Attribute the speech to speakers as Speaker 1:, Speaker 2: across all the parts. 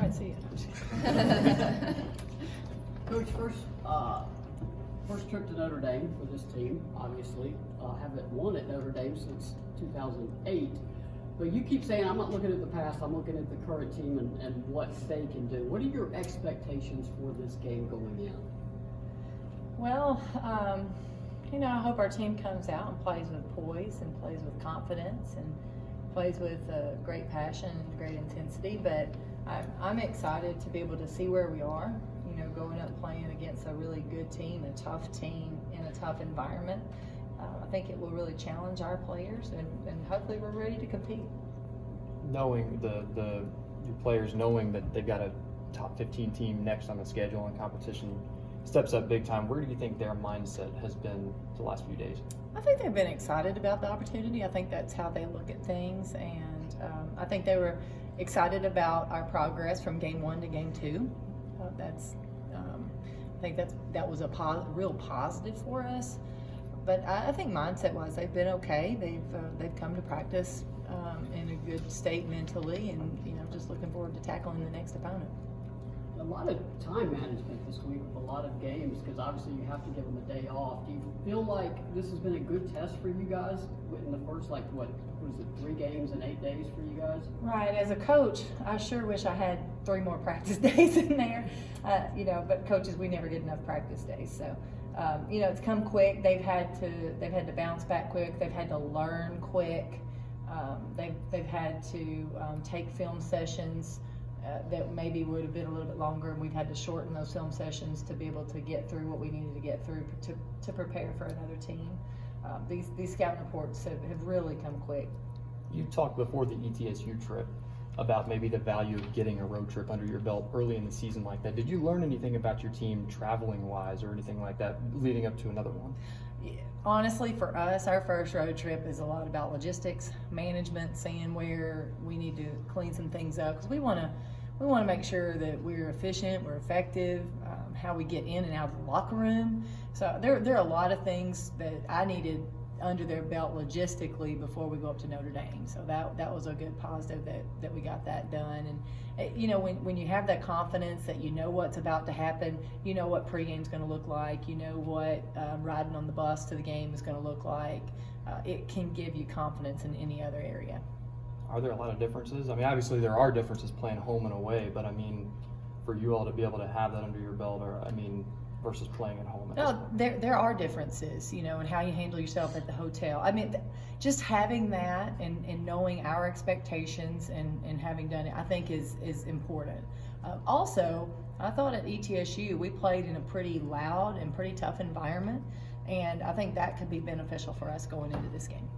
Speaker 1: might see it.
Speaker 2: Coach, first trip to Notre Dame for this team, obviously. Haven't won at Notre Dame since 2008. But you keep saying, I'm not looking at the past, I'm looking at the current team and what they can do. What are your expectations for this game going in?
Speaker 1: Well, I hope our team comes out and plays with poise and plays with confidence and plays with great passion and great intensity. But I'm excited to be able to see where we are, going up playing against a really good team, a tough team in a tough environment. I think it will really challenge our players, and hopefully we're ready to compete.
Speaker 3: Knowing the players, knowing that they've got a top 15 team next on the schedule and competition steps up big time, where do you think their mindset has been the last few days?
Speaker 1: I think they've been excited about the opportunity. I think that's how they look at things, and I think they were excited about our progress from game 1 to game 2. I think that was a real positive for us. But I think mindset-wise, they've been okay. They've come to practice in a good state mentally, and just looking forward to tackling the next opponent.
Speaker 2: A lot of time management this week with a lot of games, because obviously you have to give them a day off. Do you feel like this has been a good test for you guys in the first, what is it, 3 games in 8 days for you guys?
Speaker 1: Right. As a coach, I sure wish I had 3 more practice days in there. But coaches, we never get enough practice days. So, it's come quick. They've had to bounce back quick. They've had to learn quick. They've had to take film sessions that maybe would have been a little bit longer, and we've had to shorten those film sessions to be able to get through what we needed to get through to prepare for another team. These scouting reports have really come quick.
Speaker 3: You talked before the ETSU trip about maybe the value of getting a road trip under your belt early in the season like that. Did you learn anything about your team traveling wise or anything like that leading up to another one?
Speaker 1: Honestly, for us, our first road trip is a lot about logistics, management, seeing where we need to clean some things up, because we want to make sure that we're efficient, we're effective, how we get in and out of the locker room. So there are a lot of things that I needed under their belt logistically before we go up to Notre Dame. So that was a good positive that we got that done. And when you have that confidence that you know what's about to happen, you know what pregame's going to look like, you know what riding on the bus to the game is going to look like, it can give you confidence in any other area.
Speaker 3: Are there a lot of differences? I mean, obviously there are differences playing home and away, but I mean, for you all to be able to have that under your belt, versus playing at home.
Speaker 1: No, there are differences, in how you handle yourself at the hotel. I mean, just having that and knowing our expectations and having done it, I think is important. Also, I thought at ETSU we played in a pretty loud and pretty tough environment, and I think that could be beneficial for us going into this game.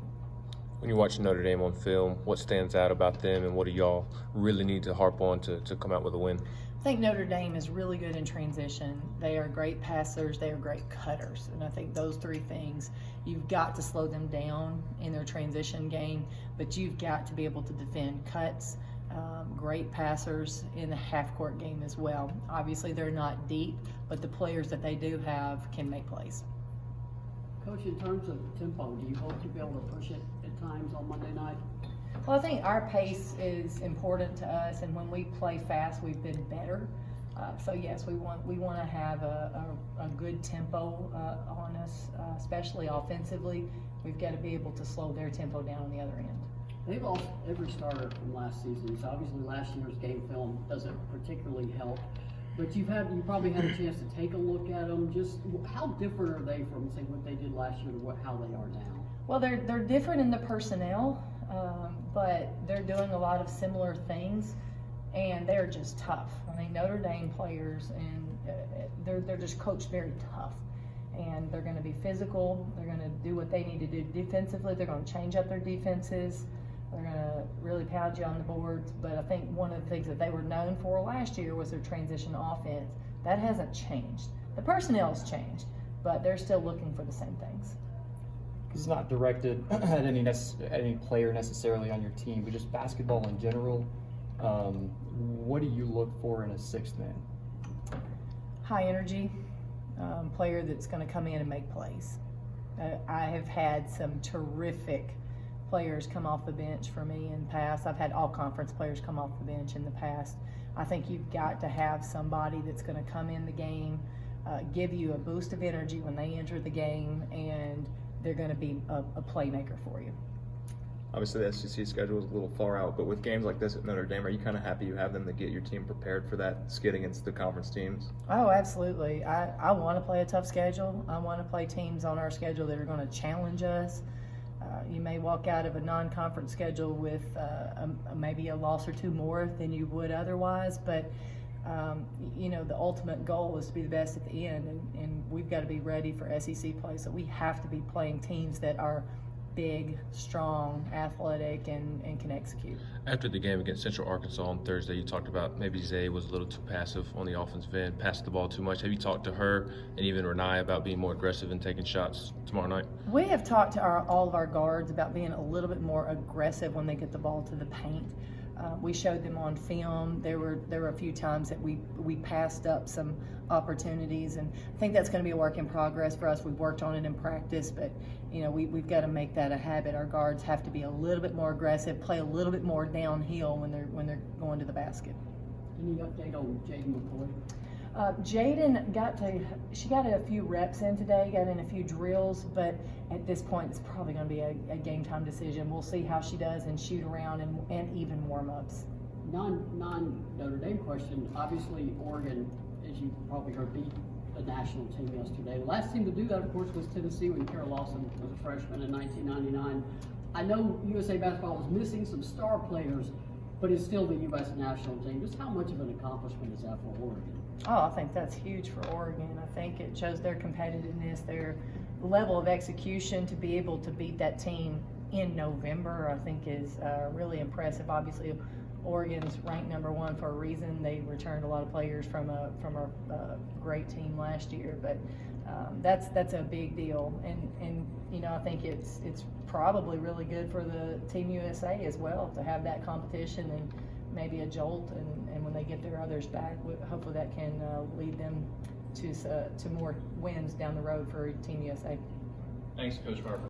Speaker 4: When you watch Notre Dame on film, what stands out about them, and what do y'all really need to harp on to come out with a win?
Speaker 1: I think Notre Dame is really good in transition. They are great passers, they are great cutters, and I think those 3 things, you've got to slow them down in their transition game, but you've got to be able to defend cuts, great passers in the half-court game as well. Obviously they're not deep, but the players that they do have can make plays.
Speaker 2: Coach, in terms of tempo, do you hope to be able to push it at times on Monday night?
Speaker 1: Well, I think our pace is important to us, and when we play fast, we've been better. So yes, we want to have a good tempo on us, especially offensively. We've got to be able to slow their tempo down on the other end.
Speaker 2: They've lost every starter from last season, so obviously last year's game film doesn't particularly help. But you probably had a chance to take a look at them. Just how different are they from, say, what they did last year to how they are now?
Speaker 1: Well, they're different in the personnel, but they're doing a lot of similar things, and they're just tough. I mean, Notre Dame players, and they're just coached very tough, and they're going to be physical. They're going to do what they need to do defensively. They're going to change up their defenses. They're going to really pound you on the boards. But I think one of the things that they were known for last year was their transition offense. That hasn't changed. The personnel's changed, but they're still looking for the same things.
Speaker 3: It's not directed at any player necessarily on your team, but just basketball in general. What do you look for in a 6th man?
Speaker 1: High energy, player that's going to come in and make plays. I have had some terrific players come off the bench for me in the past. I've had all conference players come off the bench in the past. I think you've got to have somebody that's going to come in the game, give you a boost of energy when they enter the game, and they're going to be a playmaker for you.
Speaker 5: Obviously, the SEC schedule is a little far out, but with games like this at Notre Dame, are you kind of happy you have them to get your team prepared for that skid against the conference teams?
Speaker 1: Oh, absolutely. I want to play a tough schedule. I want to play teams on our schedule that are going to challenge us. You may walk out of a non-conference schedule with maybe a loss or two more than you would otherwise, but the ultimate goal is to be the best at the end, and we've got to be ready for SEC play. So we have to be playing teams that are big, strong, athletic, and can execute.
Speaker 4: After the game against Central Arkansas on Thursday, you talked about maybe Zay was a little too passive on the offensive end, passed the ball too much. Have you talked to her and even Renai about being more aggressive and taking shots tomorrow night?
Speaker 1: We have talked to all of our guards about being a little bit more aggressive when they get the ball to the paint. We showed them on film. There were a few times that we passed up some opportunities, and I think that's going to be a work in progress for us. We've worked on it in practice, but we've got to make that a habit. Our guards have to be a little bit more aggressive, play a little bit more downhill when they're going to the basket.
Speaker 2: Any update on Jaden McCoy?
Speaker 1: Jaden got a few reps in today, got in a few drills, but at this point it's probably going to be a game time decision. We'll see how she does in shoot around and even warm-ups.
Speaker 2: Non-Notre Dame question. Obviously, Oregon, as you probably heard, beat the national team yesterday. The last team to do that, of course, was Tennessee when Carol Lawson was a freshman in 1999. I know USA basketball was missing some star players, but it's still the U.S. national team. Just how much of an accomplishment is that for Oregon?
Speaker 1: Oh, I think that's huge for Oregon. I think it shows their competitiveness, their level of execution to be able to beat that team in November, I think is really impressive. Obviously, Oregon's ranked number one for a reason. They returned a lot of players from a great team last year, but that's a big deal. And I think it's probably really good for the Team USA as well to have that competition and maybe a jolt, and when they get their others back, hopefully that can lead them to more wins down the road for Team USA.
Speaker 3: Thanks, Coach Harper.